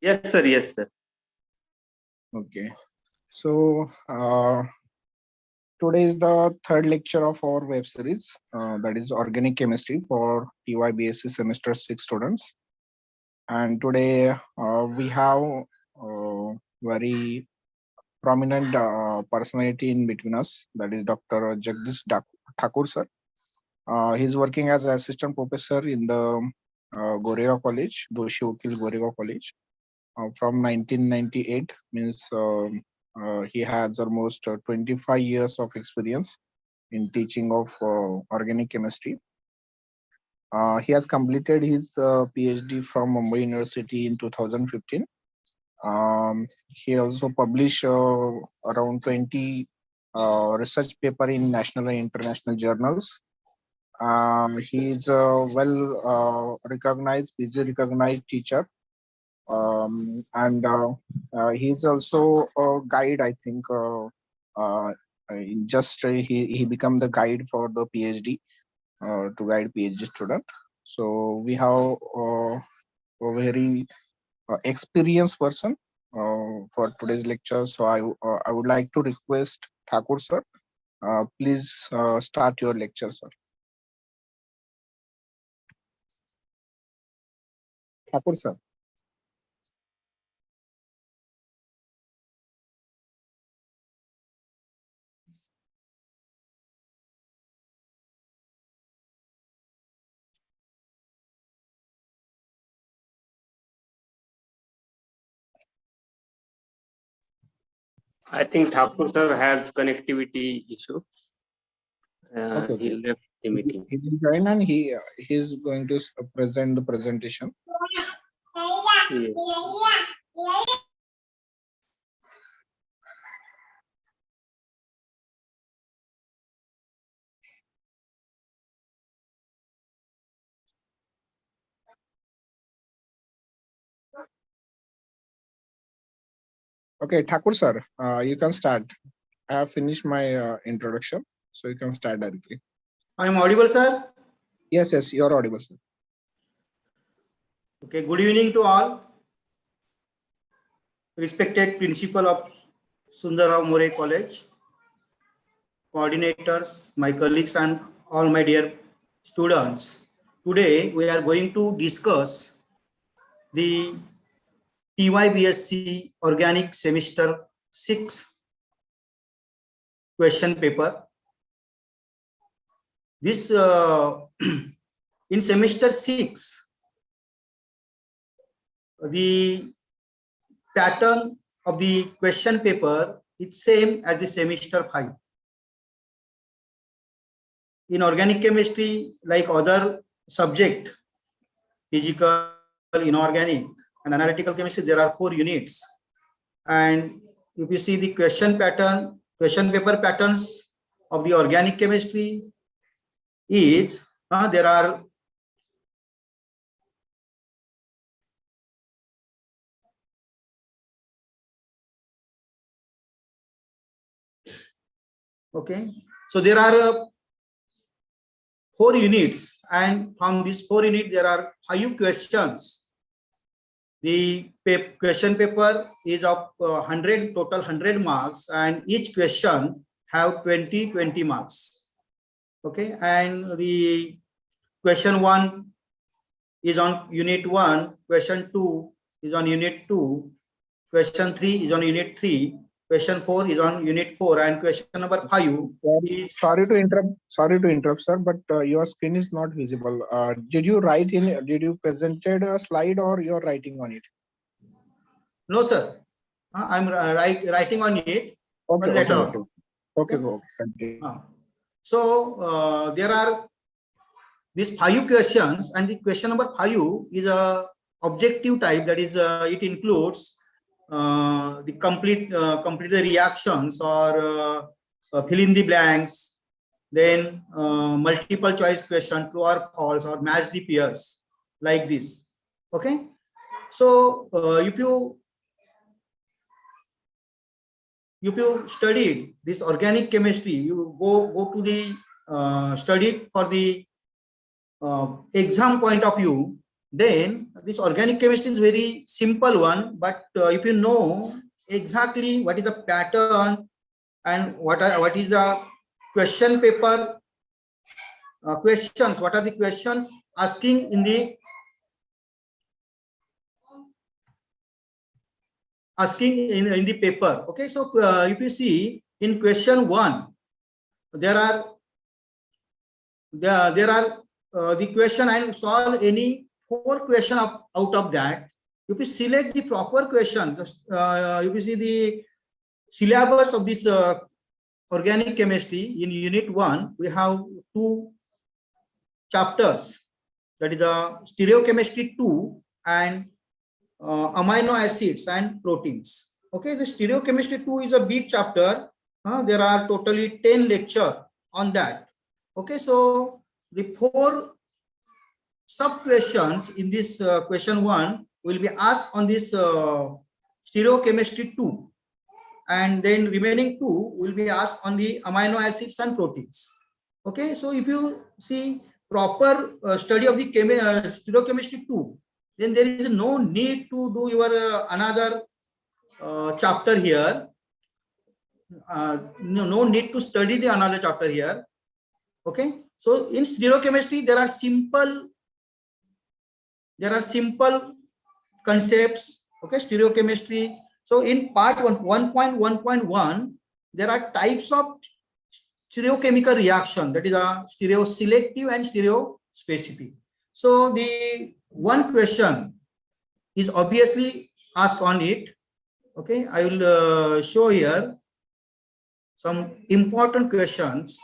Yes, sir. Yes, sir. Okay. So today is the third lecture of our web series, that is organic chemistry for TYBSc semester 6 students. And today we have very prominent personality in between us, that is Dr. Jagdish Thakur sir. He's working as an assistant professor in the Goregaon College, Doshi Vakil Goregaon College, from 1998. Means he has almost 25 years of experience in teaching of organic chemistry. He has completed his PhD from Mumbai University in 2015. He also published around 20 research paper in national and international journals. He is a recognized, busy recognized teacher, and he is also a guide. I think he become the guide for the PhD, to guide PhD student. So we have a very experienced person for today's lecture. So I would like to request Thakur sir, please start your lecture, sir. Thakur sir. I think Thakur sir has connectivity issue. Okay, He okay. left the meeting. He will join and he's going to present the presentation. Yes. Okay, Thakur sir, you can start. I have finished my introduction, so you can start directly. I am audible, sir? Yes, yes, you're audible, sir. Okay, good evening to all. Respected principal of Sundarrao More College, coordinators, my colleagues, and all my dear students. Today, we are going to discuss the TYBSc Organic Semester 6 question paper. This in semester 6, the pattern of the question paper is same as the semester 5. In organic chemistry, like other subject, physical, inorganic, and analytical chemistry, there are 4 units. And if you see the question paper patterns of the organic chemistry is, there are okay. So there are 4 units, and from these 4 units, there are 5 questions. The question paper is of 100, total 100 marks, and each question have 20 marks. Okay, and the question 1 is on unit 1, question 2 is on unit 2, question 3 is on unit 3, question 4 is on unit 4, and question number 5 is... Sorry to interrupt, sir, but your screen is not visible. Did you presented a slide, or you're writing on it? No, sir. I'm writing on it. Okay, later okay, on. Okay, okay. So there are these 5 questions, and the question number 5 is a objective type. That is, it includes the complete the reactions, or fill in the blanks, then multiple choice question, true or false, or match the pairs, like this. Okay. So if you study this organic chemistry, you go to the study for the exam point of view. Then this organic chemistry is very simple one, but if you know exactly what is the pattern and what is the question paper questions, what are the questions asking in the paper. Okay, so if you see in question 1, there are the question and solve any 4 question out of that. If you select the proper question, if you see the syllabus of this organic chemistry in unit 1, we have 2 chapters, that is the stereochemistry 2 and amino acids and proteins. Okay, the stereochemistry 2 is a big chapter. There are totally 10 lectures on that. Okay, so the 4 sub questions in this question 1 will be asked on this stereochemistry 2, and then remaining 2 will be asked on the amino acids and proteins. Okay, so if you see proper study of the stereochemistry 2, then there is no need to do your another chapter here. No need to study the another chapter here. Okay, so in stereochemistry there are simple concepts. Okay, stereochemistry. So in part 1.1.1, there are types of stereochemical reaction, that is a stereoselective and stereospecific. So the one question is obviously asked on it. Okay, I will show here some important questions.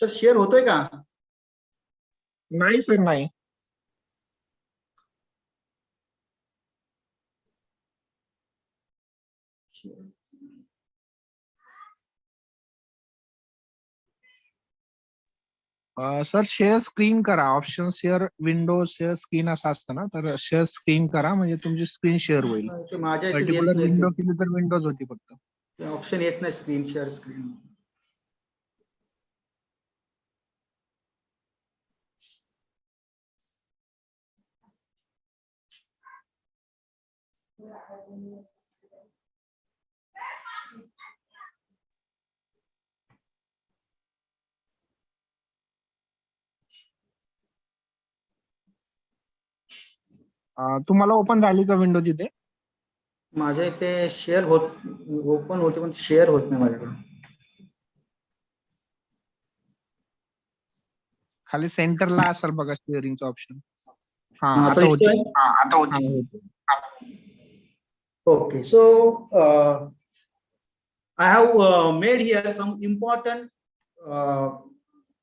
Sir share होतोय का? नाही sir, नाही. Sir share screen करा, option share window share screen असं असतं ना, तर share screen करा म्हणजे तुमची स्क्रीन शेअर होईल. ते माझ्या इथे येत पर्टिक्युलर नाही विंडो केली तर विंडोज होती फक्त. ते ऑप्शन येत नाही स्क्रीन शेअर स्क्रीन. तुम्हाला ओपन झाली का विंडो तिथे? माझ्या इथे शेअर होत ओपन होते पण शेअर होत नाही माझ्याकडे. खाली सेंटरला असेल बघा शेअरिंगचं ऑप्शन. हा आता आता होते. दिसतोय? Okay, so I have made here some important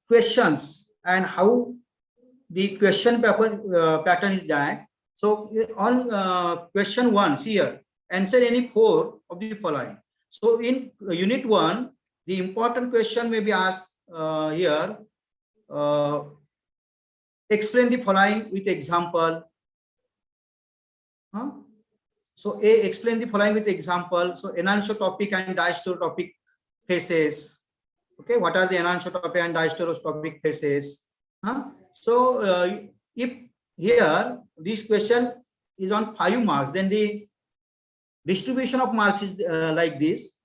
questions and how the question pattern is that. So on question 1, see here, answer any 4 of the following. So in unit 1, the important question may be asked here. Explain the following with example. So A, explain the following with example. So anisotropic and diastereotropic phases. Okay, what are the anisotropic and diastereotropic phases? So if here this question is on 5 marks, then the distribution of marks is like this.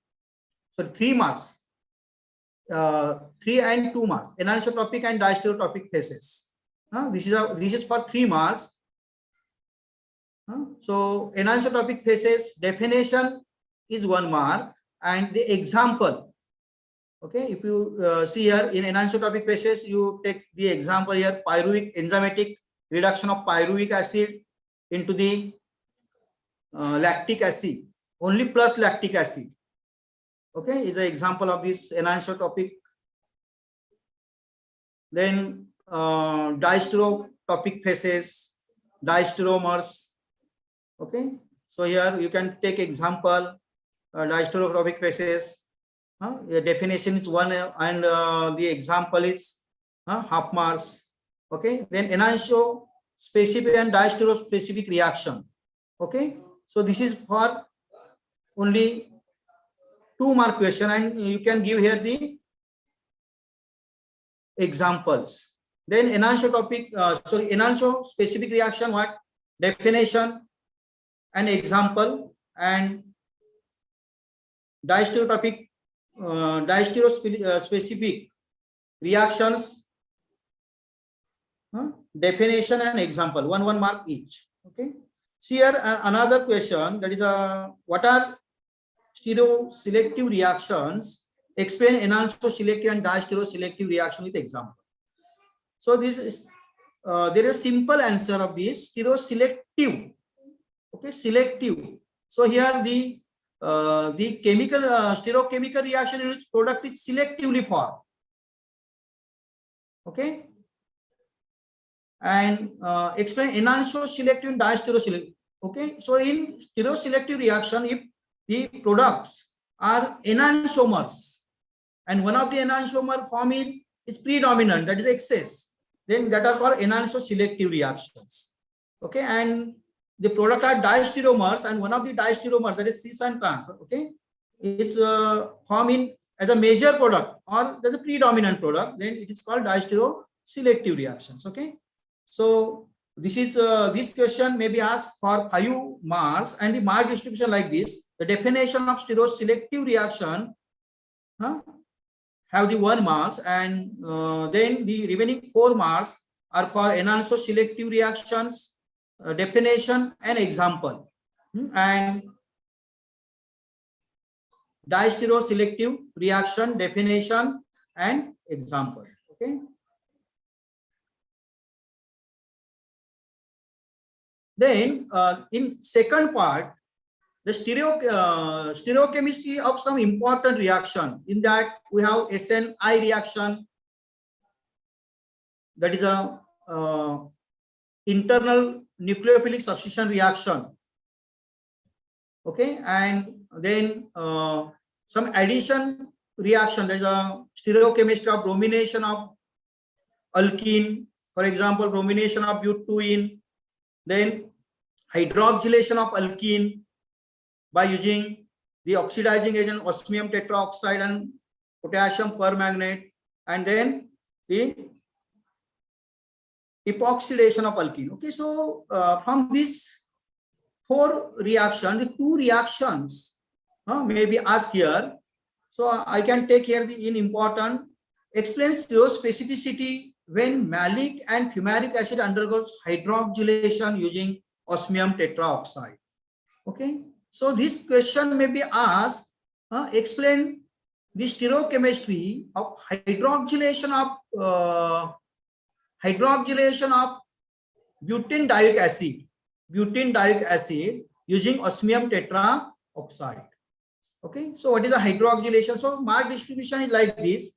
So 3 marks, 3 and 2 marks, anisotropic and diastereotropic phases. This is for 3 marks. So anisotropic phases definition is 1 mark and the example. Okay, if you see here in anisotropic phases, you take the example here, pyruvic enzymatic reduction of pyruvic acid into the lactic acid, only plus lactic acid. Okay, is an example of this anisotropic. Then diastereotropic phases, diastereomers. Okay, so here you can take example diastereotropic phases. The definition is 1 and the example is half marks. Okay, then anisospecific and diastereospecific reaction. Okay, so this is for only 2 mark question and you can give here the examples. Then anisospecific reaction, what? Definition and example, and diastereospecific reactions, definition and example, 1 mark each. Okay, see here another question, that is what are stereoselective reactions? Explain anisoselective and diastereoselective reaction with example. So this is there is a simple answer of this stereoselective. Okay, selective. So here the chemical stereochemical reaction in which product is selectively formed. Okay, and explain anisoselective and diastereoselective. Okay, so in stereoselective reaction, if the products are enantiomers and one of the enantiomer form is predominant, that is excess, then that are called anisoselective reactions. Okay, and the product are diastereomers and one of the diastereomers, that is cis and trans, okay, it's formed as a major product or as a predominant product, then it is called diastereoselective reactions. Okay, so this is this question may be asked for 5 marks and the mark distribution like this. The definition of stereoselective reaction have the 1 marks and then the remaining 4 marks are for anisoselective reactions, definition and example, and diastereoselective reaction, definition and example. Okay, then in second part, the stereochemistry of some important reaction. In that we have SNI reaction, that is a internal nucleophilic substitution reaction. Okay, and then some addition reaction, there is a stereochemistry of bromination of alkene, for example bromination of butene, then hydroxylation of alkene by using the oxidizing agent osmium tetraoxide and potassium permanganate, and then the epoxidation of alkene. Okay, so from these 4 reactions, the 2 reactions may be asked here. So I can take here the important. Explain stereospecificity when malic and fumaric acid undergoes hydroxylation using osmium tetraoxide. Okay, So this question may be asked, explain the stereochemistry of hydroxylation of butyndioic acid using osmium tetraoxide. Okay, so what is the hydroxylation? So mark distribution is like this.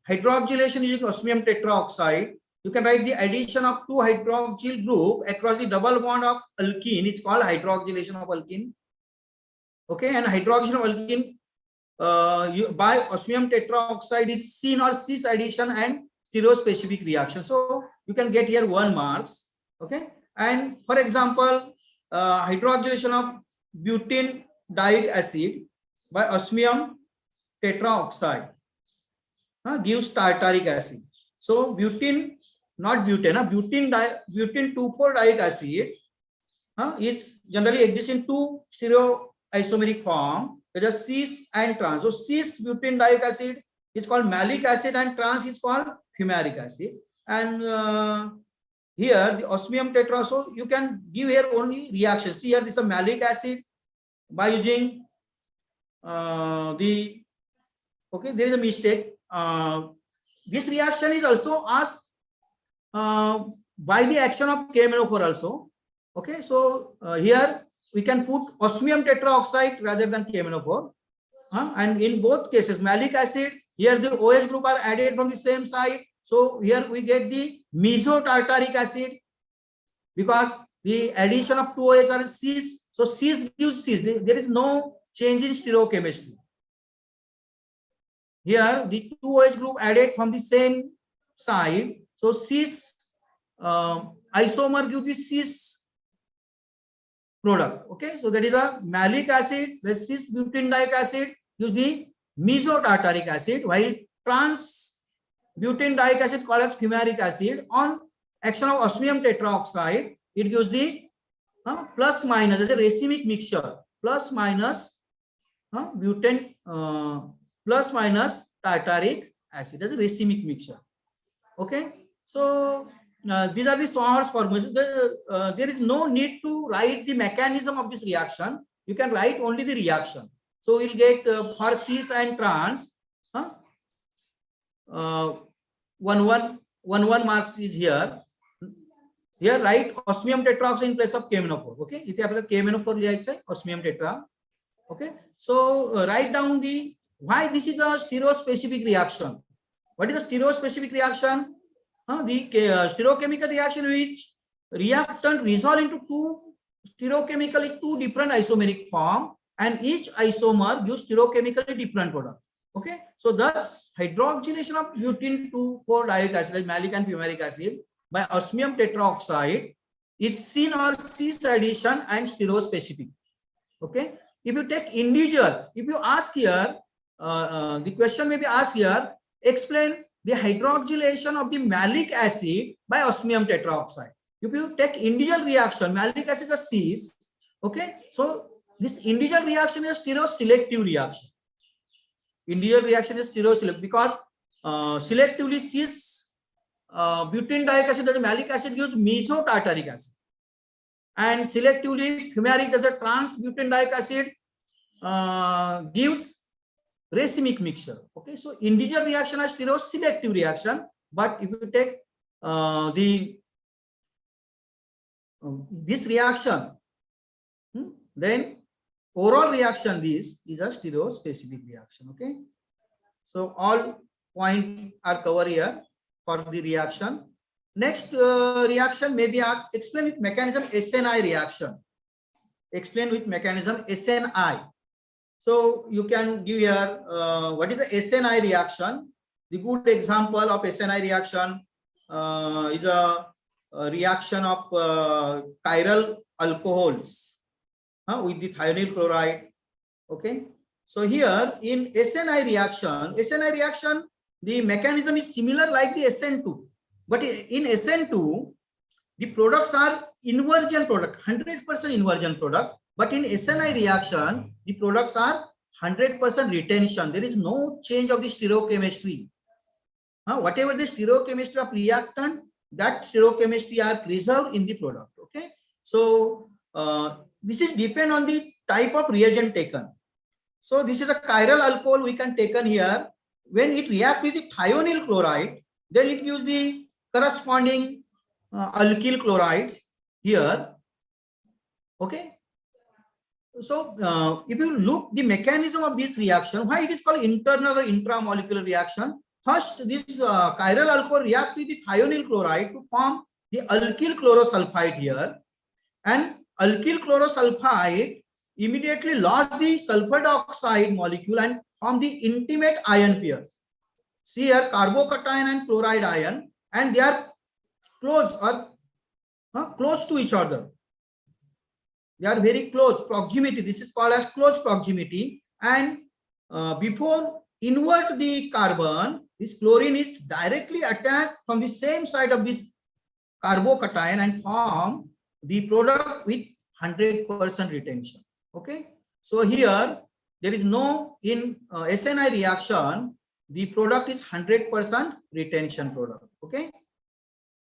Hydroxylation using osmium tetraoxide. You can write the addition of two hydroxyl group across the double bond of alkene. It's called hydroxylation of alkene. Okay, and hydroxylation of alkene by osmium tetraoxide is syn or cis addition and stereospecific reaction. So you can get here 1 marks. Okay, and for example, hydroxylation of butyndioic acid by osmium tetraoxide gives tartaric acid. So butene, not butane, butene 2,4-dioic acid it's generally exists in two stereoisomeric form, which is cis and trans. So cis butyndioic acid is called malic acid and trans is called fumaric acid. And here the osmium tetra, so you can give here only reaction. See here, this is a malic acid by using there is a mistake. This reaction is also asked by the action of KMnO4 also. Okay, so here we can put osmium tetraoxide rather than KMnO4. And in both cases, malic acid, here the OH group are added from the same side. So here we get the mesotartaric acid because the addition of two OH are cis. So cis gives cis. There is no change in stereochemistry. Here the two OH group added from the same side. So cis isomer gives the cis product. Okay, so that is a malic acid. The cis butyndioic acid gives the mesotartaric acid, while trans butyndioic acid called as fumaric acid. On action of osmium tetraoxide, it gives the plus minus as a racemic mixture, plus minus butane plus minus tartaric acid as a racemic mixture. Okay, so these are the Sauer's formulas. There is no need to write the mechanism of this reaction. You can write only the reaction. So we'll get for cis and trans, 1 marks is here. Here write osmium tetraoxide in place of KMnO4. Okay, इथे आपल्याला KMnO4 लिहायचं आहे, osmium tetra. Okay, so write down the why this is a stereospecific reaction. What is a stereospecific reaction? The stereochemical reaction which reactant resolve into two different isomeric form, and each isomer gives stereochemically different product. Okay, so thus hydroxylation of butene 2,4-dioic acid like malic and fumaric acid by osmium tetraoxide is syn or cis addition and stereospecific. Okay, if you take individual, if you ask here, the question may be asked here, explain the hydroxylation of the malic acid by osmium tetraoxide. If you take individual reaction, malic acid is cis. Okay, so this individual reaction is stereoselective reaction. Individual reaction is stereoselective because selectively cis butyndioic acid as a malic acid gives mesotartaric acid, and selectively fumaric as a trans butyndioic acid gives racemic mixture. Okay, so individual reaction is stereoselective reaction, but if you take this reaction, then overall reaction this is a stereospecific reaction. Okay, so all points are covered here for the reaction. Next reaction may be explain with mechanism SNI reaction. Explain with mechanism SNI. So you can give here what is the SNI reaction. The good example of SNI reaction is a reaction of chiral alcohols with the thionyl chloride. Okay, so here in SNI reaction, the mechanism is similar like the SN2, but in SN2 the products are inversion product, 100% inversion product, but in SNI reaction the products are 100% retention. There is no change of the stereochemistry. Whatever the stereochemistry of reactant, that stereochemistry are preserved in the product. Okay, so this is depend on the type of reagent taken. So this is a chiral alcohol we can taken here. When it reacts with the thionyl chloride, then it gives the corresponding alkyl chlorides here. Okay. So if you look the mechanism of this reaction, why it is called internal or intramolecular reaction? First, this chiral alcohol reacts with the thionyl chloride to form the alkyl chlorosulfide here, and alkyl chlorosulfide immediately lost the sulfur dioxide molecule and form the intimate ion pairs. See here, carbocation and chloride ion, and they are close or close to each other. They are very close proximity. This is called as close proximity. And before invert the carbon, this chlorine is directly attacked from the same side of this carbocation and form the product with 100% retention. Okay. So here there is no in SNI reaction, the product is 100% retention product. Okay.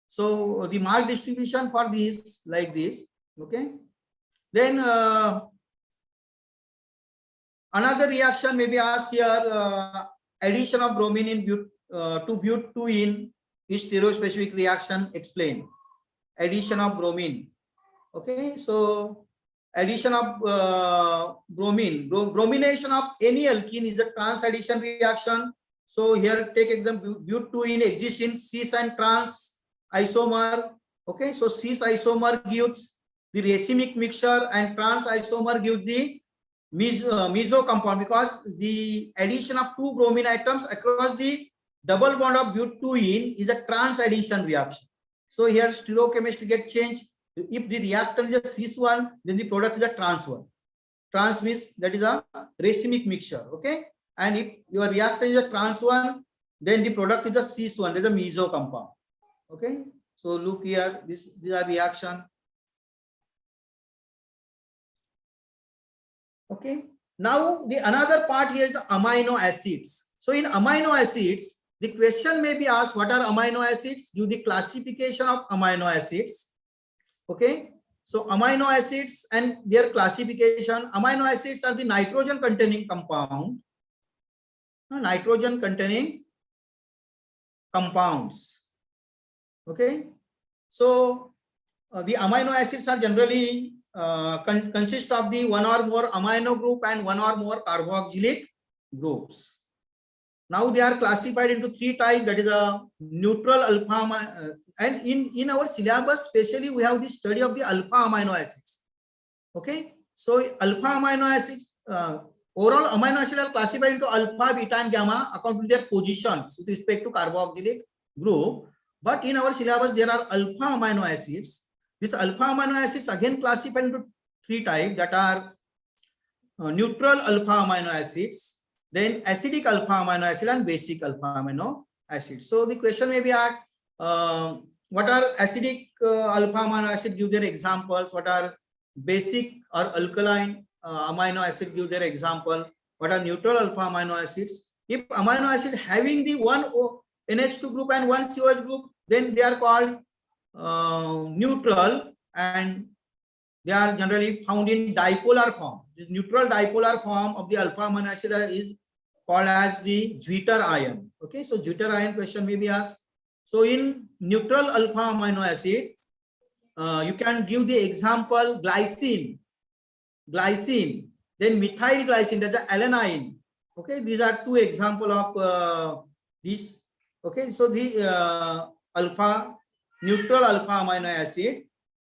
So the mark distribution for this like this. Okay. Then another reaction may be asked here, addition of bromine in to butene is stereospecific reaction. Explain. Addition of bromine. Okay, so addition of bromination of any alkene is a trans addition reaction. So here take example, butene exists in cis and trans isomer. Okay, so cis isomer gives the racemic mixture and trans isomer gives the meso compound, because the addition of two bromine atoms across the double bond of butene is a trans addition reaction. So here stereochemistry get changed. If the reactant is a cis one, then the product is a trans one. Trans means that is a racemic mixture. Okay, and if your reactant is a trans one, then the product is a cis one. That is a meso compound. Okay, so look here. These are reaction. Okay. Now the another part here is the amino acids. So in amino acids, the question may be asked, what are amino acids? Give the classification of amino acids. Okay. So amino acids and their classification. Amino acids are the nitrogen containing compound. Nitrogen containing compounds. Okay. So the amino acids are generally consist of the one or more amino group and one or more carboxylic groups. Now they are classified into three types, that is a neutral alpha, and in our syllabus especially we have the study of the alpha amino acids. Okay, so alpha amino acids, overall amino acids are classified into alpha, beta and gamma according to their positions with respect to carboxylic group. But in our syllabus there are alpha amino acids. This alpha amino acids again classified into three types, that are neutral alpha amino acids, then acidic alpha amino acid and basic alpha amino acid. So the question may be asked, what are acidic alpha amino acid? Give their examples. What are basic or alkaline amino acid? Give their example. What are neutral alpha amino acids? If amino acid having the one NH2 group and one COH group, then they are called neutral, and they are generally found in dipolar form. This neutral dipolar form of the alpha amino acid is called as the Zwitter ion. Okay, so Zwitter ion question may be asked. So in neutral alpha amino acid, you can give the example glycine, then methyl glycine, that's the alanine. Okay, these are two examples of this. Okay, so the neutral alpha amino acid.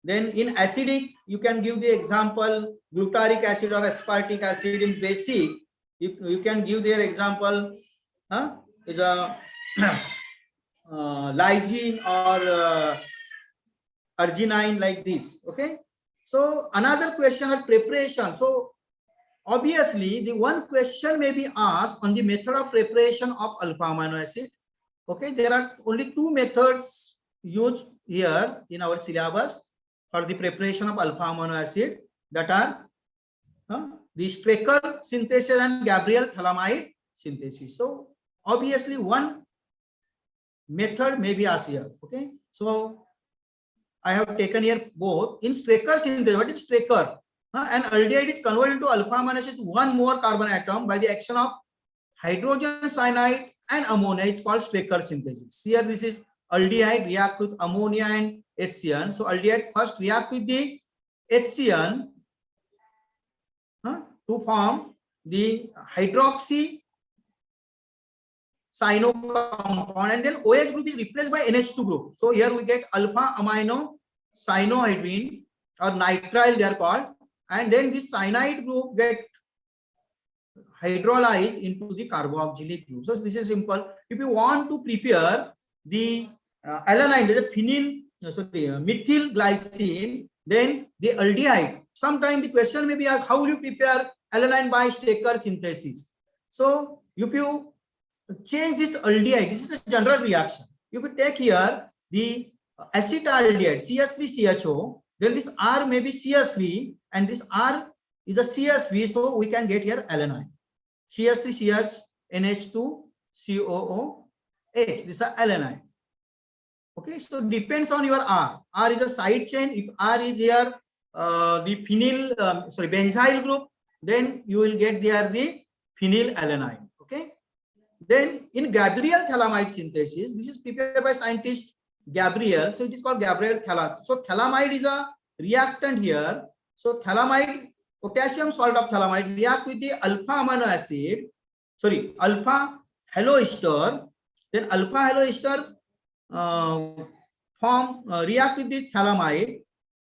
Then in acidic, you can give the example glutaric acid or aspartic acid. In basic, you can give their example is a lysine or arginine, like this. Okay, so another question of preparation. So obviously the one question may be asked on the method of preparation of alpha amino acid. Okay, there are only two methods used here in our syllabus for the preparation of alpha amino acid, that are the Strecker synthesis and Gabriel Thalamide synthesis. So obviously one method may be asked here. Okay, so I have taken here both. In Strecker synthesis, what is Strecker? An aldehyde is converted into alpha amino acid with one more carbon atom by the action of hydrogen cyanide and ammonia. It's called Strecker synthesis. Here this is aldehyde react with ammonia and HCN. So aldehyde first react with the HCN to form the hydroxy cyano compound, and then OH group is replaced by NH2 group. So here we get alpha amino cyanohydrine or nitrile they are called, and then this cyanide group get hydrolyzed into the carboxylic group. So this is simple. If you want to prepare the alanine, there's a methyl glycine, then the aldehyde. Sometimes the question may be asked, how will you prepare alanine by Strecker synthesis? So if you change this aldehyde, this is a general reaction. If you take here the acetaldehyde CH3CHO, then this R may be CH3 and this R is a CH3, so we can get here alanine. CH3CH NH2 COOH. This is alanine. Okay, so depends on your R. R is a side chain. If R is here the benzyl group, then you will get there the phenylalanine. Okay. Then in Gabriel phthalimide synthesis, this is prepared by scientist Gabriel. So it is called Gabriel phthalimide. So phthalimide is a reactant here. So phthalimide, potassium salt of phthalimide react with the alpha amino acid, alpha haloester. Then alpha haloester react with this phthalimide.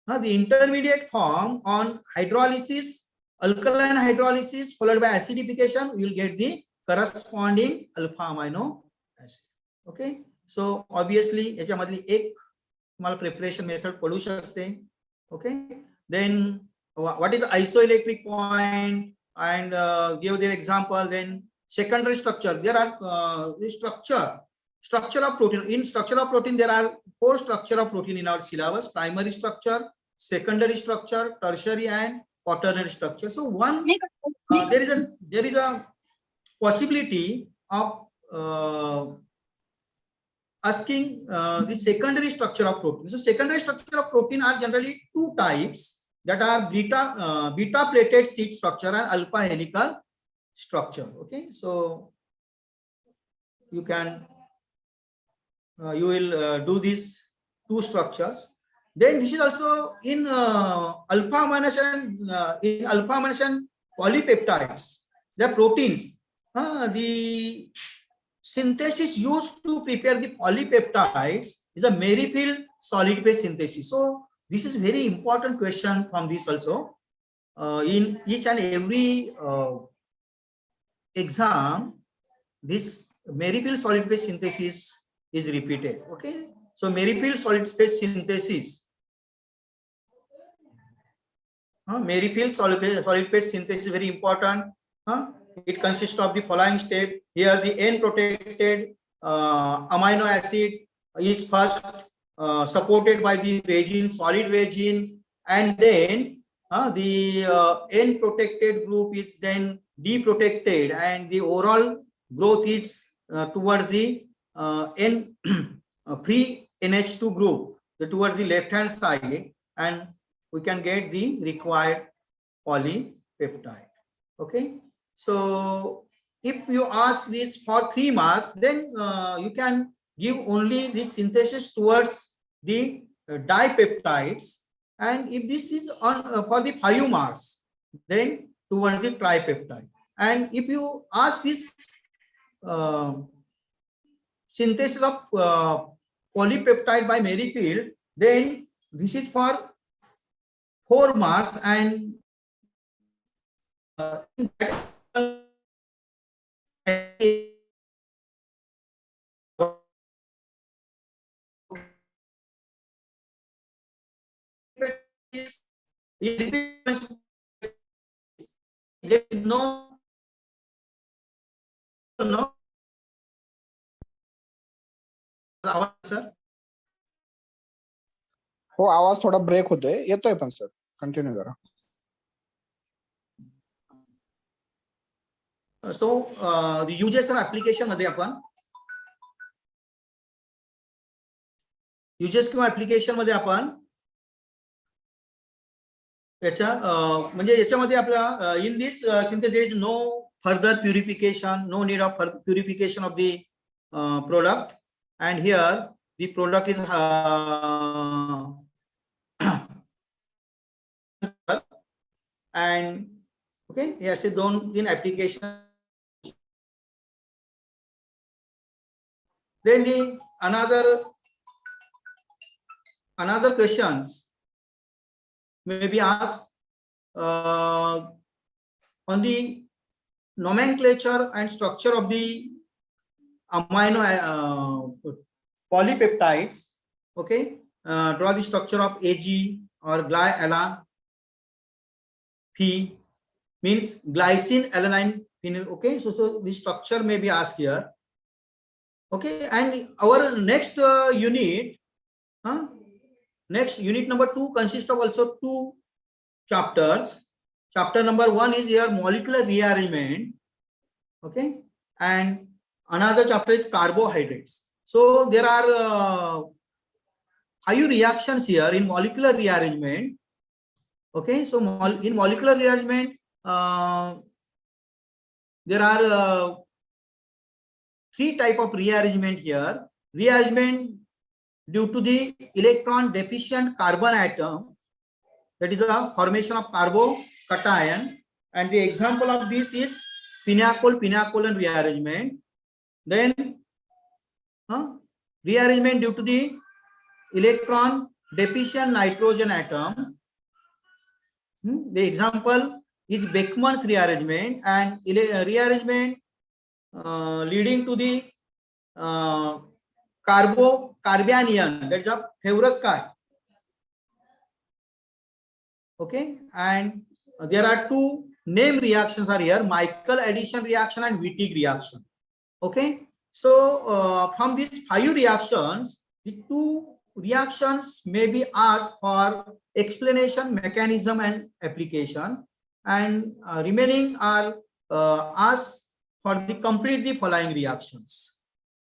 The intermediate form on hydrolysis, alkaline hydrolysis followed by acidification, you will get the corresponding alpha amino acid. Okay, so obviously याच्यामधली एक तुम्हाला preparation method पडू शकते. Okay, then what is the isoelectric point, and give their example. Then secondary structure, there are the structure of protein. In structure of protein there are 4 structure of protein in our syllabus: primary structure, secondary structure, tertiary and quaternary structure. So one there is a possibility of asking the secondary structure of protein. So secondary structure of protein are generally 2 types, that are beta plated sheet structure and alpha helical structure. Okay, so you can you will do these 2 structures. Then this is also in alpha amino acid polypeptides. They are proteins. The synthesis used to prepare the polypeptides is a Merrifield solid phase synthesis. So this is very important question from this also. In each and every exam, this Merrifield solid phase synthesis is repeated. Okay, so Merrifield solid phase synthesis. Merrifield solid phase synthesis is very important. It consists of the following step. Here the N-protected amino acid is first supported by the resin, solid resin, and then the N-protected group is then deprotected, and the overall growth is towards the free NH2 group, towards the left hand side, and we can get the required polypeptide. Okay, so if you ask this for 3 mass, then you can give only this synthesis towards the dipeptides, and if this is on for the 5 mass, then towards the tripeptide. And if you ask this synthesis of polypeptide by Merrifield, then this is for 4 mass, and there is no sir. हो, आवाज थोडा break होतोय. येतोय पण sir, continue करा. So the uses and application मध्ये आपण uses किंवा application मध्ये आपण म्हणजे याच्यामध्ये आपला in this synthesis there is no further purification, no need of purification of the product, and here the product is and okay, yes, don't in application. Then the another questions may be asked on the nomenclature and structure of the amino polypeptides. Okay, draw the structure of AG or glyala. P means glycine alanine phenyl. Okay, so the structure may be asked here. Okay, and our next unit, next unit number 2 consists of also 2 chapters. Chapter number 1 is here molecular rearrangement. Okay, and another chapter is carbohydrates. So there are 5 reactions here in molecular rearrangement. Okay, so in molecular rearrangement, there are 3 type of rearrangement here. Rearrangement due to the electron deficient carbon atom, that is the formation of carbocation, and the example of this is pinacol-pinacolan rearrangement. Then rearrangement due to the electron deficient nitrogen atom. The example is Beckmann's rearrangement, and rearrangement leading to the carbanion, that is a Favorsky. Okay, and there are 2 name reactions are here: Michael addition reaction and Wittig reaction. Okay, so from these 5 reactions, the 2 reactions may be asked for explanation, mechanism, and application, and remaining are asked for the complete the following reactions.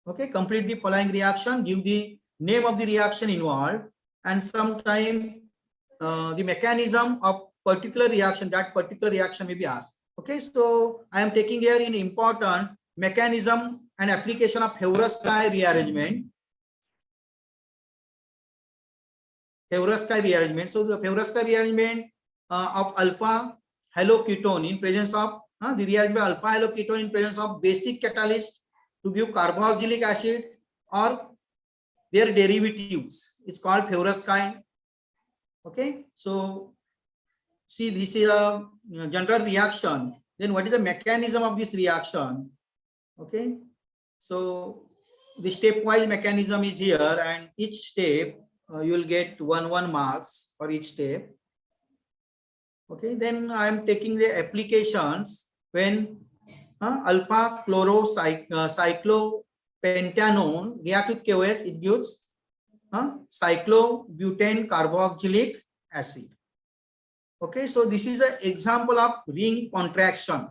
Okay, complete the following reaction, give the name of the reaction involved, and sometime the mechanism of particular reaction, that particular reaction may be asked. Okay, so I am taking here in important mechanism and application of Favorsky rearrangement. Favorsky rearrangement. So the Favorsky rearrangement of alpha haloketone in presence of the rearrangement alpha haloketone in presence of basic catalyst to give carboxylic acid or their derivatives. It's called Favorsky. Okay, so see, this is a general reaction. Then what is the mechanism of this reaction? Okay, so the stepwise mechanism is here, and each step you will get 1 marks for each step. Okay, then I am taking the applications when alpha chlorocyclopentanone react with KOH, it gives cyclobutane carboxylic acid. Okay, so this is an example of ring contraction.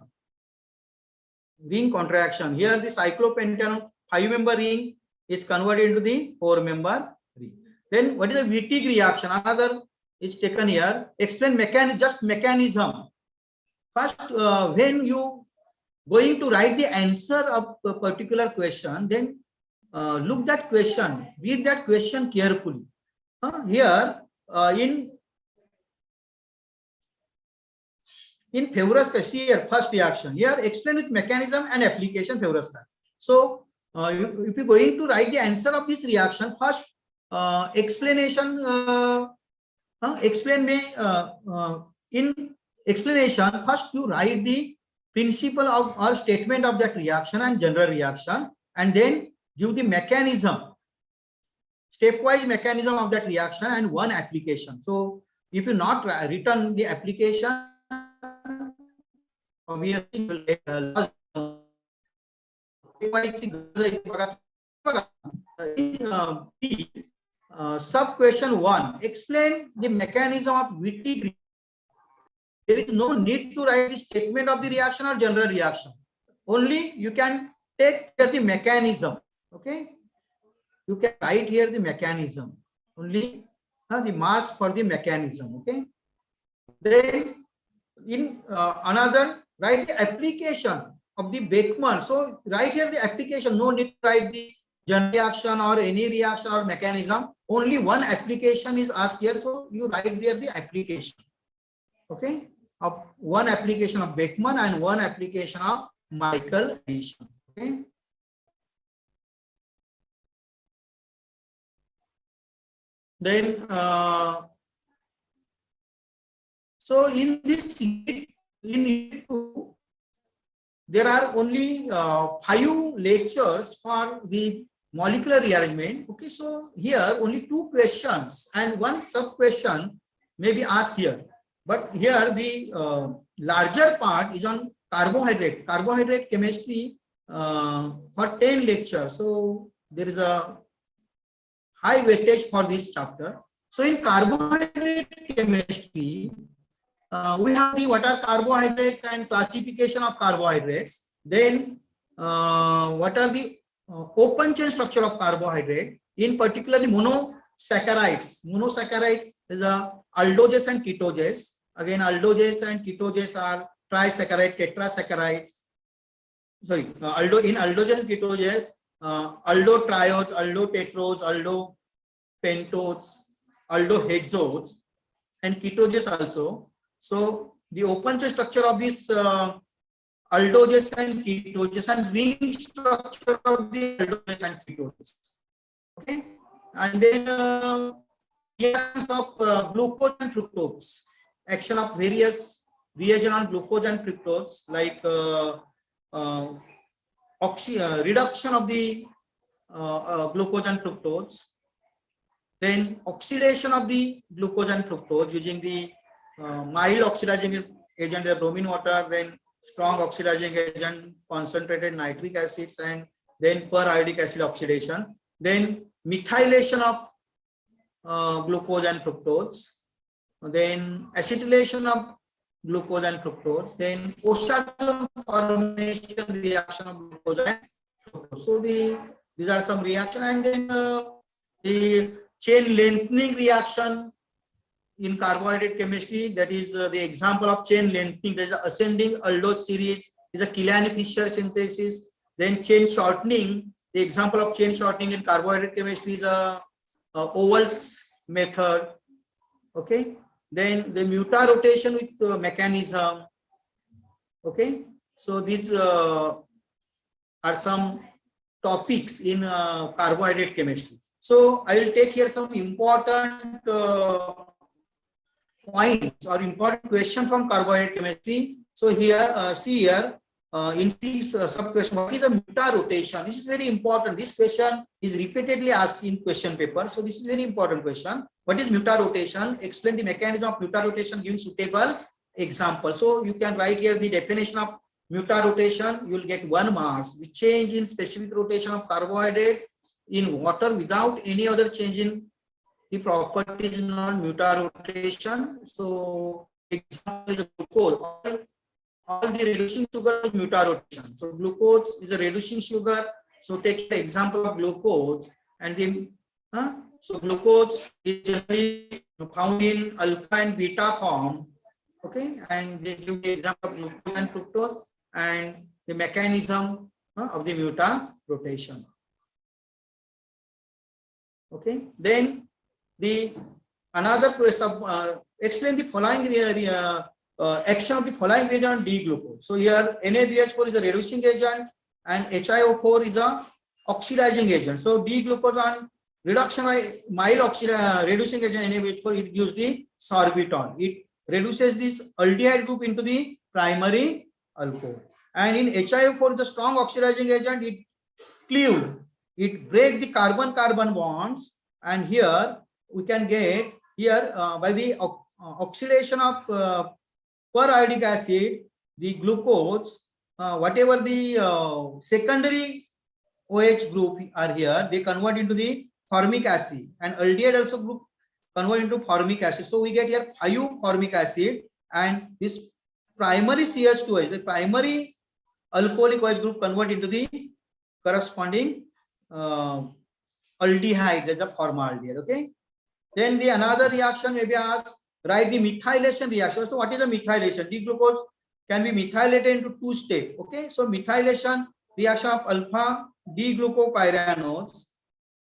Ring contraction. Here the cyclopentanone 5-member ring is converted into the 4-member ring. Then what is the Wittig reaction? Another is taken here. Explain mechanism. First, when you going to write the answer of a particular question, then look that question, read that question carefully. Here in Favorsky, see here first reaction. Here explain with mechanism and application Favorsky. So if you going to write the answer of this reaction, first explanation in explanation, first you write the principle of or statement of that reaction and general reaction, and then give the mechanism, stepwise mechanism of that reaction and 1 application. So if you not written the application, obviously you will get sub question 1, explain the mechanism of Wittig. There is no need to write the statement of the reaction or general reaction. Only you can take here the mechanism. Okay, you can write here the mechanism. Only the marks for the mechanism. Okay, Then in another, write the application of the Beckmann. So right here the application, no need to write the general reaction or any reaction or mechanism. Only one application is asked here. So you write there the application. Okay, of one application of Beckmann and one application of Michael addition. Okay. Then so in this unit, in unit 2, there are only 5 lectures for the molecular rearrangement. Okay, so here only 2 questions and 1 sub question may be asked here. But here the larger part is on carbohydrate chemistry for 10 lectures. So there is a high weightage for this chapter. So in carbohydrate chemistry, we have the what are carbohydrates and classification of carbohydrates. Then what are the open chain structure of carbohydrate, in particularly monosaccharides. Monosaccharides is a aldoses and ketoses. Again, aldoses and ketoses are trisaccharide, tetrasaccharides. Sorry, in aldoses and ketoses, aldotriose, aldotetrose, aldopentose, aldohexose, and ketoses also. So the open chain structure of this aldoses and ketoses and ring structure of the aldoses and ketoses. Okay, and then reactions of glucose and fructose, action of various reagent on glucose and fructose, like reduction of the glucose and fructose, then oxidation of the glucose and fructose using the mild oxidizing agent, the bromine water, then strong oxidizing agent, concentrated nitric acids, and then periodic acid oxidation, then methylation of glucose and fructose, then acetylation of glucose and fructose, then oxidation formation reaction of glucose and fructose. So these are some reaction, and then the chain lengthening reaction in carbohydrate chemistry, that is the example of chain lengthening, that is the ascending aldose series, is a Killian-Fischer synthesis. Then chain shortening, the example of chain shortening in carbohydrate chemistry is a Ovel's method. Okay, then the muta rotation with mechanism. Okay, so these are some topics in carbohydrate chemistry. So I will take here some important points or important question from carbohydrate chemistry. So here, see here, in this sub question, what is a muta rotation? This is very important. This question is repeatedly asked in question paper. So this is very important question. What is muta rotation? Explain the mechanism of muta rotation, give suitable example. So you can write here the definition of muta rotation. You will get 1 mark. The change in specific rotation of carbohydrate in water without any other change in the properties non muta rotation. So example is glucose. All the reducing sugar is muta rotation. So glucose is a reducing sugar. So take the example of glucose, and then so glucose is generally found in alpha and beta form. Okay, and they give the example of glucose and fructose and the mechanism of the muta rotation. Okay, then the another question, explain the following action of the following reagent on D-glucose. So here NaBH4 is a reducing agent and HiO4 is a oxidizing agent. So D-glucose on reduction by mild reducing agent NaBH4, it gives the sorbitol. It reduces this aldehyde group into the primary alcohol. And in HiO4 is a strong oxidizing agent. It cleaved. It breaks the carbon-carbon bonds, and here we can get here by the oxidation of periodic acid, the glucose, whatever the secondary OH group are here, they convert into the formic acid, and aldehyde also group convert into formic acid. So we get here 5 formic acid, and this primary CH2H, the primary alcoholic OH group convert into the corresponding aldehyde, that's the formaldehyde. Okay, then the another reaction may be asked, write the methylation reaction. So what is a methylation? D-glucose can be methylated into two states. Okay, so methylation reaction of alpha D-glucopyranols.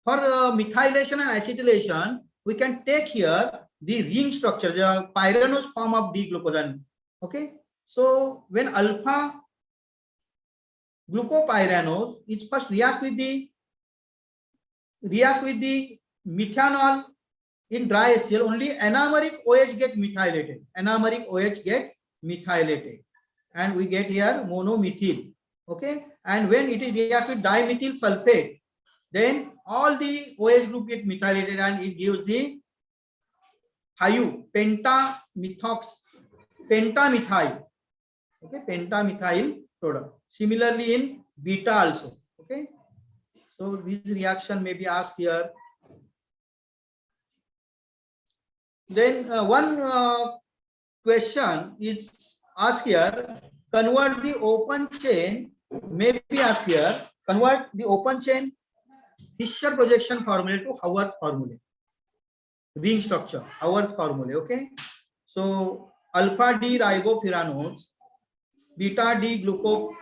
For methylation and acetylation, we can take here the ring structure, the pyranose form of D-glucosan. Okay, so when alpha glucopyranols is first react with the methanol in dry HCl, only enameric OH get methylated. Enameric OH get methylated, and we get here monomethyl. Okay, and when it is react with dimethyl sulfate, then all the OH group get methylated and it gives the pentamethyl. Okay, pentamethyl product. Similarly in beta also. Okay, so this reaction may be asked here. Then one question is asked here. Convert the open chain. May be asked here. Convert the open chain Fischer projection formula to Haworth formula. Ring structure, Haworth formula. Okay. So alpha D ribopyranols, beta D gluco.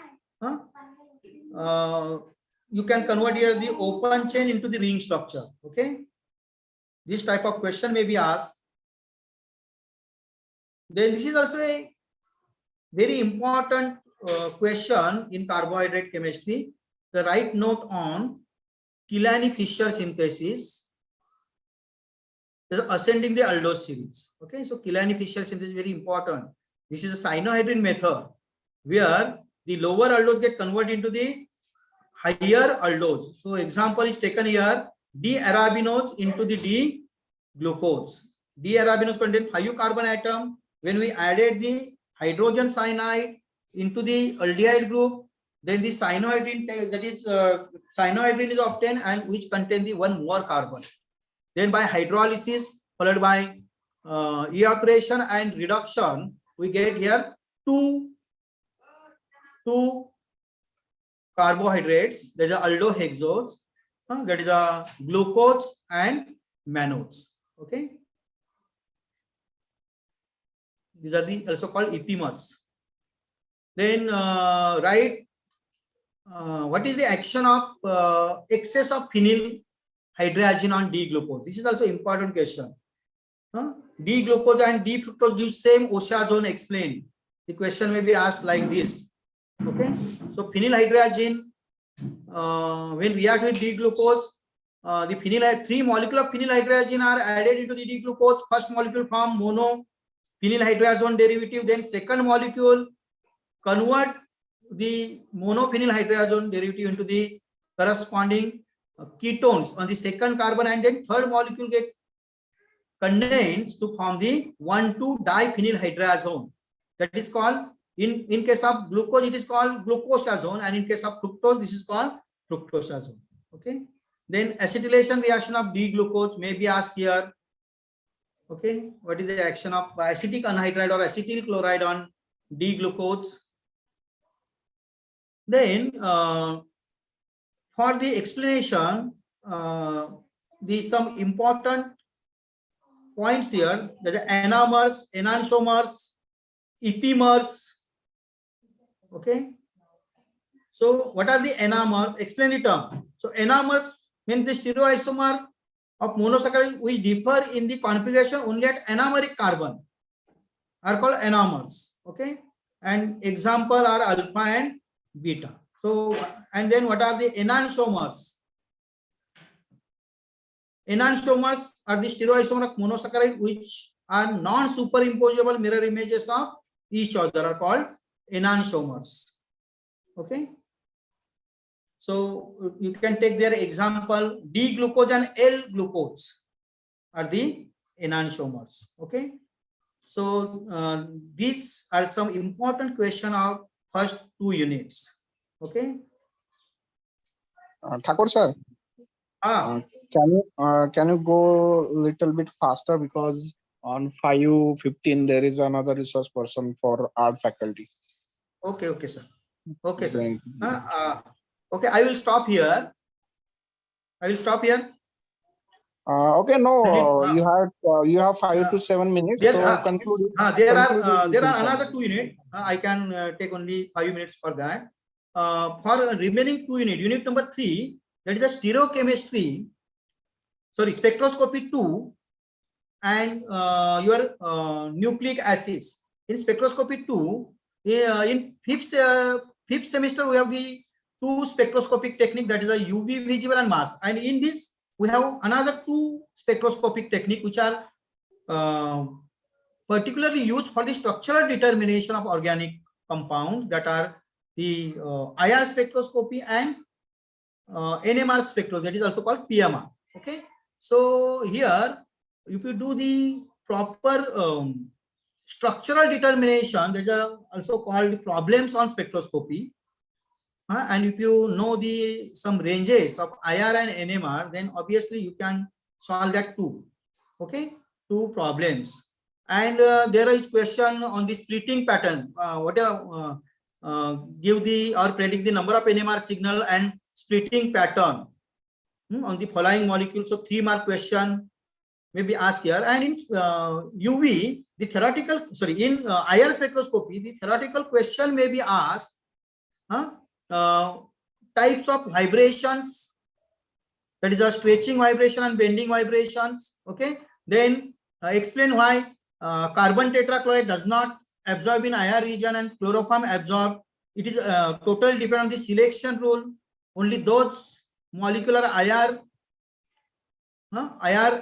You can convert here the open chain into the ring structure. Okay. This type of question may be asked. Then this is also a very important question in carbohydrate chemistry. The right note on Killian-Fischer synthesis is ascending the aldose series. Okay, so Killian-Fischer synthesis is very important. This is a cyanohydrin method where the lower aldose get converted into the higher aldose. So example is taken here, D-arabinose into the D-glucose. D-arabinose contain 5 carbon atom. When we added the hydrogen cyanide into the aldehyde group, then the cyanohydrin, that is cyanohydrin is obtained, and which contain the 1 more carbon. Then by hydrolysis followed by evaporation and reduction, we get here two carbohydrates, that is aldohexose, that is a glucose and mannose. Okay, these are the also called epimers. Then write what is the action of excess of phenyl hydrazine on D-glucose. This is also important question. D-glucose and D-fructose give same OSHA zone explained. The question may be asked like this. Okay, so phenylhydrazine when react with D-glucose, the 3 molecules of phenylhydrazine are added into the D-glucose. First molecule form mono phenylhydrazone derivative, then second molecule convert the monophenylhydrazone derivative into the corresponding ketones on the second carbon, and then third molecule get condense to form the 1,2-diphenylhydrazone. That is called, in case of glucose it is called glucosazone, and in case of fructose this is called fructosazone. Okay, then acetylation reaction of D-glucose may be asked here. Okay, what is the action of acetic anhydride or acetyl chloride on D-glucose? Then for the explanation, some important points here, that the enantiomers, enantiomers, epimers. Okay, so what are the enantiomers? Explain the term. So enantiomers means the stereoisomer of monosaccharide which differ in the configuration only at enantiomeric carbon are called enantiomers. Okay, and example are alpha and beta. So, and then what are the enantiomers? Enantiomers are the stereoisomer of monosaccharide which are non-superimposable mirror images of each other, are called enantiomers. Okay, so you can take their example, D-glucose and L-glucose are the enantiomers. Okay, so these are some important question of first 2 units. Okay, Thakur sir, can you go a little bit faster, because on 5:15 there is another resource person for art faculty. Okay, okay, sir. Okay, sir. Okay, I will stop here. Okay, no, Unit, you have 5 to 7 minutes. There, So conclude. there conclude are your there are presentation. another 2 units. I can take only 5 minutes for that. For remaining 2 unit, unit number 3, that is a stereochemistry. Sorry, spectroscopy 2 and your nucleic acids. In spectroscopy 2, in fifth semester we have the 2 spectroscopic technique, that is a UV visible and mass. And in this we have another 2 spectroscopic technique which are particularly used for the structural determination of organic compounds, that are the IR spectroscopy and NMR spectroscopy, that is also called PMR. Okay, so here if you do the proper structural determination, that are also called problems on spectroscopy, and if you know the some ranges of IR and NMR, then obviously you can solve that too. Okay, 2 problems. And there is question on the splitting pattern. Give the or predict the number of NMR signal and splitting pattern on the following molecule. So 3 mark question may be asked here. And in UV, the theoretical, sorry, in IR spectroscopy, the theoretical question may be asked, types of vibrations, that is a stretching vibration and bending vibrations. Okay, then explain why carbon tetrachloride does not absorb in IR region and chloroform absorb. It is totally depend on the selection rule. Only those molecular IR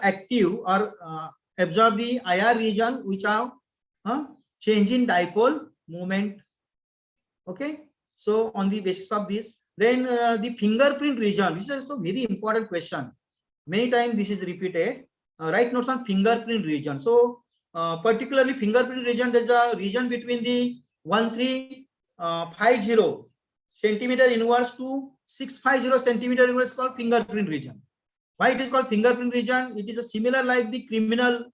active or absorb the IR region which have change in dipole moment. Okay, so on the basis of this, then the fingerprint region, this is also very important question. Many times this is repeated. Write notes on fingerprint region. So particularly fingerprint region, there's a region between the 1350 centimeter inverse to 650 centimeter inverse called fingerprint region. Why it is called fingerprint region? It is a similar like the criminal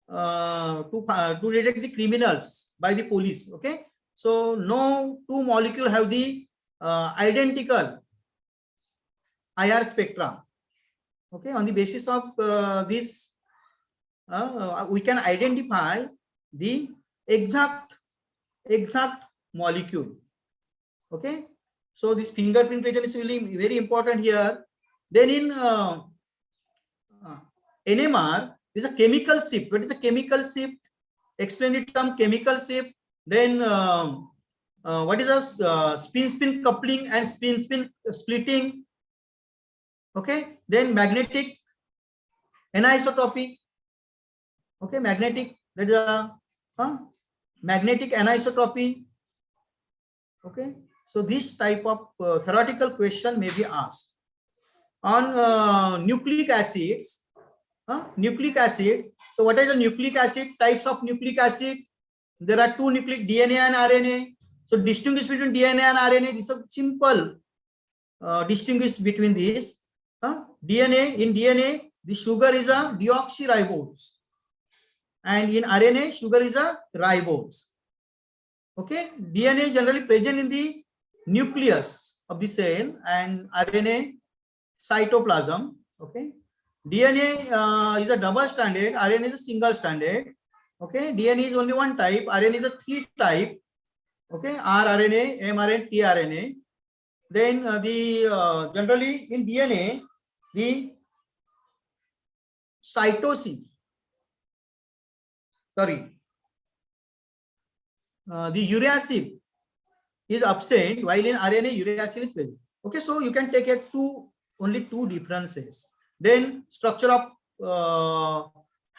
to detect the criminals by the police. Okay, so no 2 molecule have the identical IR spectra. Okay, on the basis of this we can identify the exact molecule. Okay, so this fingerprint region is really very important here. Then in NMR is a chemical shift. What is a chemical shift? Explain the term chemical shift. Then what is a spin-spin coupling and spin-spin splitting? Okay, then magnetic anisotropy. Okay, magnetic, that is a magnetic anisotropy. Okay, so this type of theoretical question may be asked. On nucleic acids, nucleic acid. So what is the nucleic acid? Types of nucleic acid. There are 2 nucleic, DNA and RNA. So distinguish between DNA and RNA. This is a simple distinguish between these. DNA, in DNA, the sugar is a deoxyribose, and in RNA, sugar is a ribose. Okay, DNA generally present in the nucleus of the cell and RNA cytoplasm. Okay, DNA is a double stranded, RNA is a single stranded. Okay, DNA is only 1 type, RNA is a 3 type. Okay, rRNA, mRNA, tRNA. Then generally in DNA, the cytosine, sorry, the uracil is absent, while in RNA uracil is present. Okay, so you can take it only 2 differences. Then structure of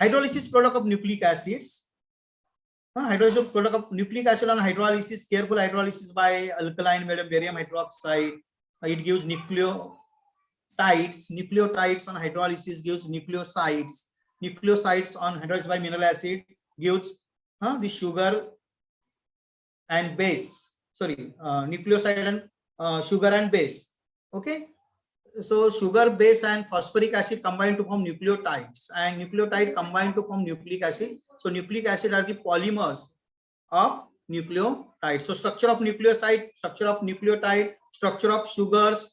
hydrolysis product of nucleic acids. Hydrolysis product of nucleic acid on hydrolysis, careful hydrolysis by alkaline medium barium hydroxide. It gives nucleotides. Nucleotides on hydrolysis gives nucleosides. Nucleosides on hydrolysis by mineral acid gives the sugar and base. Sorry, nucleoside and sugar and base. Okay, so sugar, base and phosphoric acid combine to form nucleotides, and nucleotide combine to form nucleic acid. So nucleic acid are the polymers of nucleotides. So structure of nucleoside, structure of nucleotide, structure of sugars,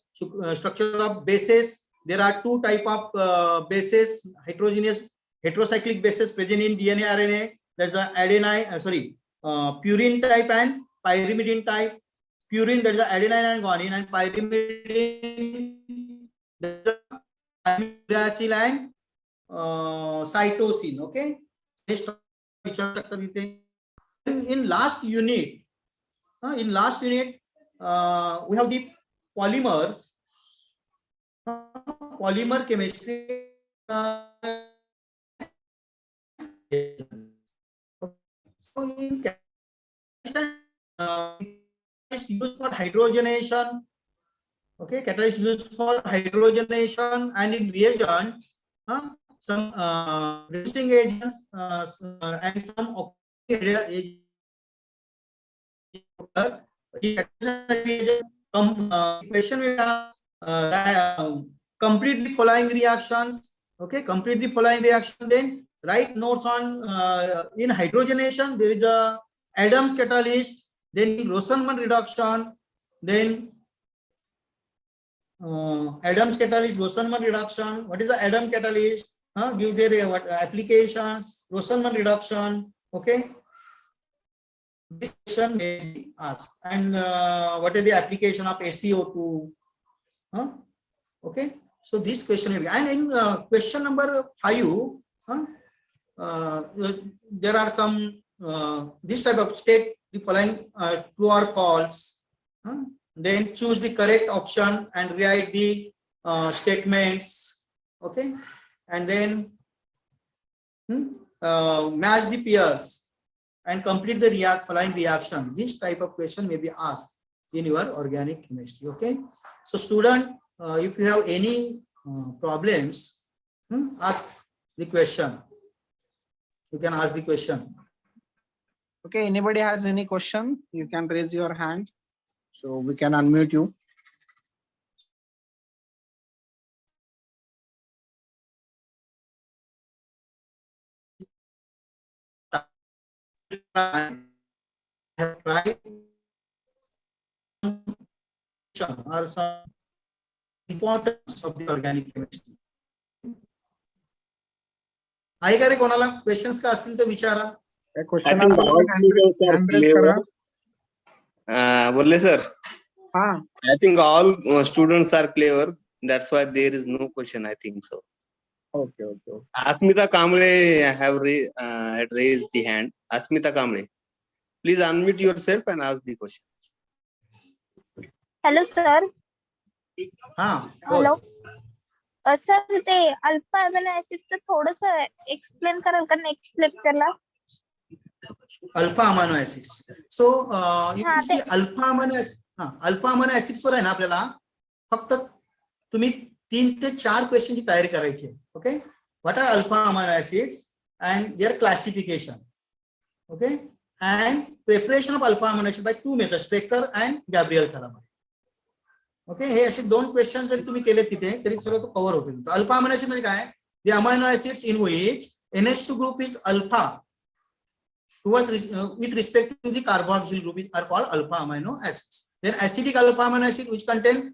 structure of bases, there are two type of bases, heterocyclic bases present in DNA RNA. That's the adenine, purine type and pyrimidine type. Purine, that is the adenine and guanine, and pyrimidine, that is the uracil and cytosine. Okay. In last unit, we have the polymers, polymer chemistry. So in catalyst used for hydrogenation. Okay, catalyst used for hydrogenation, and in reagent, some reducing agents and some agents. Question we have, complete the following reactions. Okay, complete the following reaction. Then write notes on in hydrogenation there is a Adams catalyst, then Rosenman reduction, then Adams catalyst, Rosenman reduction. What is the Adams catalyst? Give their what applications, Rosenman reduction. Okay. This question may be asked. And what is the application of SiO2? Okay. So this question will be, and in question number 5, there are some this type of state the following true or false. Then choose the correct option and write the statements. Okay, and then match the pairs and complete the following reaction. This type of question may be asked in your organic chemistry. Okay, so student, if you have any problems, ask the question. You can ask the question. Okay, anybody has any question, you can raise your hand so we can unmute you. Or some importance of the organic chemistry. आहे का रे कोणाला questions का असतील तर विचारा. Question बोले sir. I think all students are clever. That's why there is no question. I think so. Okay. Asmita Kamble have raised the hand. Asmita Kamble, please unmute yourself and ask the questions. Hello, sir. Hello. Sir ते alpha amino ऍसिडचं थोडंसं explain कराल का नेक्स्ट लेक्चरला? Alpha amino acids. So alpha amino acids वर आहे ना आपल्याला फक्त तुम्ही 3 ते 4 क्वेश्चनची तयारी करायची आहे. Okay, what are alpha amino acids and their classification. Okay, and preparation of alpha amino acid by 2 methods, Strecker and Gabriel therapy. Okay, हे असे 2 क्वेश्चन जरी तुम्ही केले तिथे तरी सर्व तो कव्हर होतील. अल्फा अमिनो ऍसिड म्हणजे काय? The amino acids in which NH2 group is alpha towards with respect to the carboxyl group are called alpha amino acids. Then acidic alpha amino acid which contain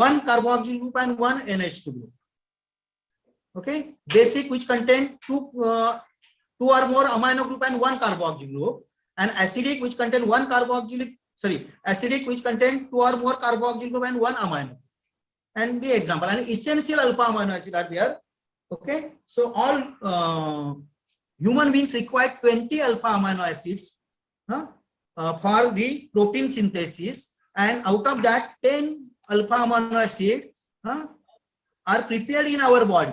one carboxyl group and one NH2 group. Okay, basic which contain two or more amino group and one carboxyl group, and acidic which contain acidic which contain 2 or more carboxyl group and one amino. And the example, and essential alpha amino acid are there. Okay, so all human beings require 20 alpha amino acids for the protein synthesis, and out of that 10 alpha amino acid are prepared in our body,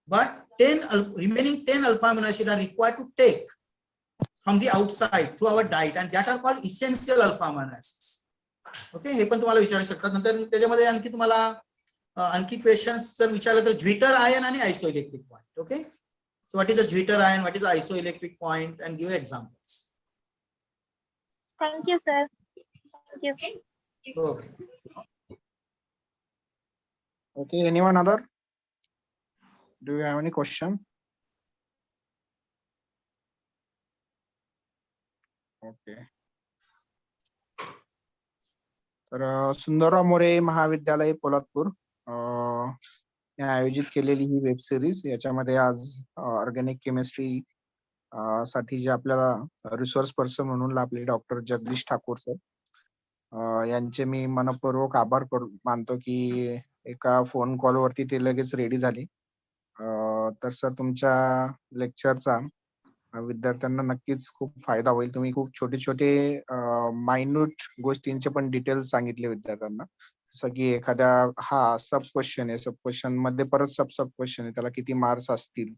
but remaining 10 alpha amino acids are required to take from the outside through our diet, and that are called essential alpha amino acids. Okay, हे पण तुम्हाला विचारू शकतात. नंतर त्याच्यामध्ये आणखी तुम्हाला आणखी questions जर विचारले तर ज्विटर आयन आणि isoelectric point. Okay, so what is a Jeter ion, what is the isoelectric point, and give examples. Thank you, sir. Thank you. Okay, anyone other? Do you have any question? Okay. तर सुंदरराव मोरे महाविद्यालय पोलादपूर आयोजित केलेली ही web series, याच्यामध्ये आज organic chemistry साठी जे आपल्याला resource person म्हणून लाभले डॉक्टर जगदीश ठाकूर सर, यांचे मी मनपूर्वक आभार मानतो की एका फोन कॉल वरती ते लगेच रेडी झाले. तर सर तुमच्या लेक्चरचा विद्यार्थ्यांना नक्कीच खूप फायदा होईल. तुम्ही खूप छोटे छोटे मायन्यूट गोष्टींचे पण डिटेल्स सांगितले विद्यार्थ्यांना, जसं की एखाद्या सब क्वेश्चन आहे, सब क्वेश्चन मध्ये परत सब क्वेश्चन आहे, त्याला किती मार्क्स असतील,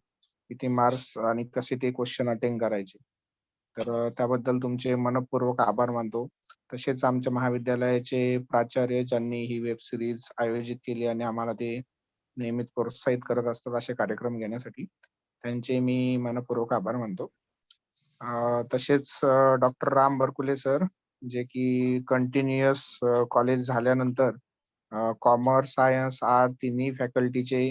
किती मार्क्स आणि कसे ते क्वेश्चन अटेंड करायचे. तर त्याबद्दल तुमचे मनपूर्वक आभार मानतो. तसेच आमच्या महाविद्यालयाचे प्राचार्य ज्यांनी ही वेब सिरीज आयोजित केली आणि आम्हाला ते नेहमी प्रोत्साहित करत असतात असे कार्यक्रम घेण्यासाठी, त्यांचे मी मनपूर्वक आभार मानतो. तसेच डॉक्टर राम बरकुले सर, जे की कंटिन्युअस कॉलेज झाल्यानंतर कॉमर्स, सायन्स, आर्ट तिन्ही फॅकल्टीचे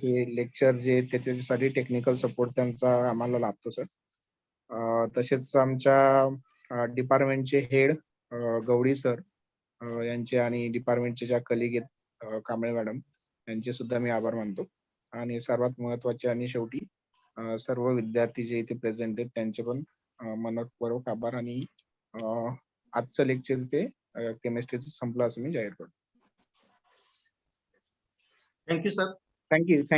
हे लेक्चर जे त्याच्यासाठी टेक्निकल सपोर्ट त्यांचा आम्हाला लाभतो सर. तसेच आमच्या डिपार्टमेंटचे हेड गवडी सर यांचे आणि डिपार्टमेंटचे ज्या कलिग आहेत कांबळे मॅडम, यांचे सुद्धा मी आभार मानतो. आणि सर्वात महत्वाचे आणि शेवटी सर्व विद्यार्थी जे इथे प्रेझेंट आहेत त्यांचे पण मनपूर्वक आभार. आणि आजचं लेक्चर ते केमिस्ट्रीचं संपलं असं मी जाहीर करतो. Thank you sir. Thank you sir.